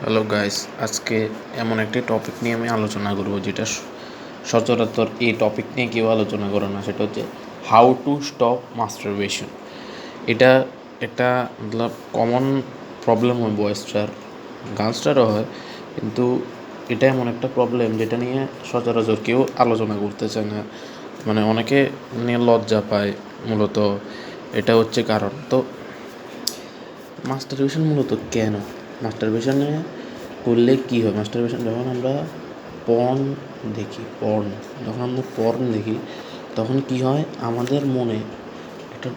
Hello guys, আজকে এমন একটি টপিক নিয়ে আমি আলোচনা করব যেটা সচরাচর এই টপিক নিয়ে কেউ আলোচনা করে না। সেটা হচ্ছে হাউ টু স্টপ মাস্টারবেশন। এটা একটা মতলব কমন প্রবলেম হয় বয়েজটার, গার্লসটারও হয়, কিন্তু এটা এমন একটা প্রবলেম যেটা নিয়ে সচরাচর কেউ আলোচনা করতে চায় না। মানে অনেকে নিয়ে লজ্জা পায়। মূলত এটা হচ্ছে কারণ। তো মাস্টারবেশন মূলত কেন? মাস্টারবেশনে করলে কী হয়? মাস্টারবেশন যখন আমরা যখন আমরা পর্ন দেখি তখন কী হয়, আমাদের মনে একটা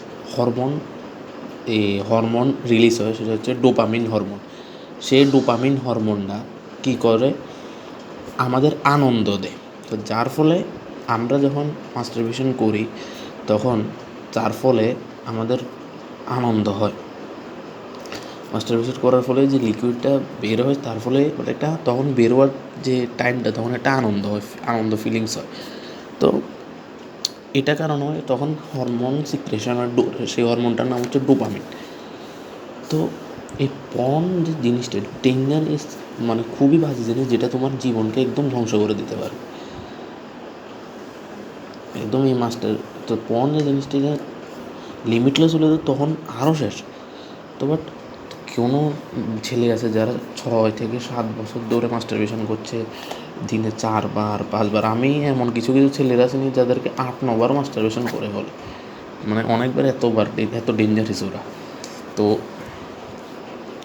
হরমোন রিলিজ হয়, সেটা হচ্ছে ডোপামিন হরমোন। সেই ডোপামিন হরমোনটা কী করে, আমাদের আনন্দ দেয়। তো যার ফলে আমরা যখন মাস্টারবেশন করি তখন যার ফলে আমাদের আনন্দ হয়। মাস্টারবেশন করার ফলে যে লিকুইডটা বের হয় তার ফলে মানে একটা তখন বেরোয়ার যে টাইমটা, তখন একটা আনন্দ ফিলিংস হয়। তো এটা কারণ হয় তখন হরমোন সিক্রেশন আর সেই হরমোনটার নাম হচ্ছে ডোপামিন। তো এই পর্ন যে জিনিসটা ডেঞ্জারাস, মানে খুবই বাজে জিনিস, যেটা তোমার জীবনকে একদম ধ্বংস করে দিতে পারে একদম। তো পর্ন যে জিনিসটা লিমিটলেস হলে তো তখন আরও শেষ। তো বাট কোনো ছেলে আছে যারা 6 থেকে 7 বছর ধরে মাস্টারবেশন করছে, দিনে 4বার 5বার। আমি এমন কিছু ছেলেরা আছে যাদেরকে 8-9বার মাস্টারবেশন করে ফেলে, মানে অনেকবার, এত ডেঞ্জারাস ওরা। তো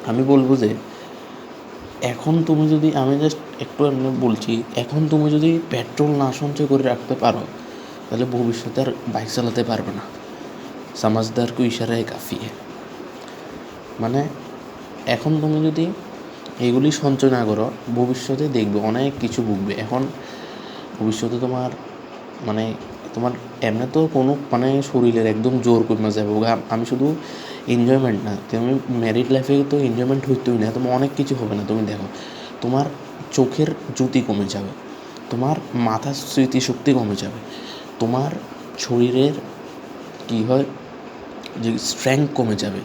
আমি বলবো যে এখন তুমি যদি, আমি জাস্ট একটু এমনি বলছি, এখন তুমি যদি পেট্রোল না সঞ্চয় করে রাখতে পারো তাহলে ভবিষ্যতে আর বাইক চালাতে পারবে না। সমাজদার কো ইশারায় কাফি। মানে এখন তুমি যদি এগুলি সঞ্চয় না করো, ভবিষ্যতে দেখবে অনেক কিছু ভুগবে। এখন ভবিষ্যতে তোমার এমনি তো কোনো শরীরের একদম জোর কমে যাবে। আমি শুধু এনজয়মেন্ট না, তুমি ম্যারিড লাইফে তো এনজয়মেন্ট হইতেই না, তোমার অনেক কিছু হবে না। তুমি দেখো, তোমার চোখের জ্যোতি কমে যাবে, তোমার মাথার স্মৃতিশক্তি কমে যাবে, তোমার শরীরের কী হয় যে স্ট্রেংথ কমে যাবে।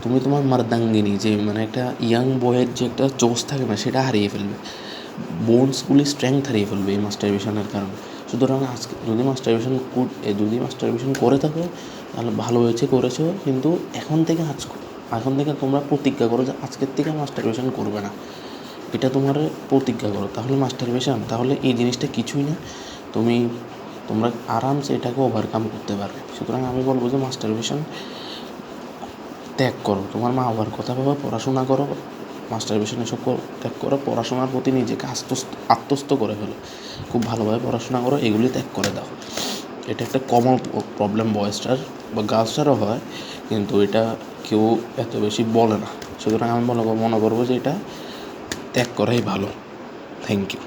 তুমি তোমার মার্দাঙ্গিনী, যে একটা ইয়াং বয়ের যে একটা জোশ থাকে না, সেটা হারিয়ে ফেলবে। বোনসগুলি স্ট্রেংথ হারিয়ে ফেলবে এই মাস্টারবেশনের কারণে। সুতরাং আজকে যদি মাস্টারবেশন করে থাকো তাহলে ভালো হয়েছে, করেছো, কিন্তু এখন থেকে তোমরা প্রতিজ্ঞা করো যে আজকের থেকে মাস্টারবেশন করবে না। এটা তোমার প্রতিজ্ঞা করো, তাহলে মাস্টারবেশন, তাহলে এই জিনিসটা কিছুই না। তোমরা আরামসে এটাকে ওভারকাম করতে পারবে। সুতরাং আমি বলবো যে মাস্টারবেশন ত্যাগ করো, তোমার মা বাবার কথা ভাবো, পড়াশোনা করো, মাস্টারবেশন এসব ত্যাগ করো, পড়াশোনার প্রতি নিজেকে আত্মস্থ করে ফেলো, খুব ভালোভাবে পড়াশোনা করো, এগুলি ত্যাগ করে দাও। এটা একটা কমন প্রবলেম বয়েজটার বা গার্লসটারও হয়, কিন্তু এটা কেউ এত বেশি বলে না। সুতরাং আমি মনে করবো যে এটা ত্যাগ করাই ভালো। Thank you.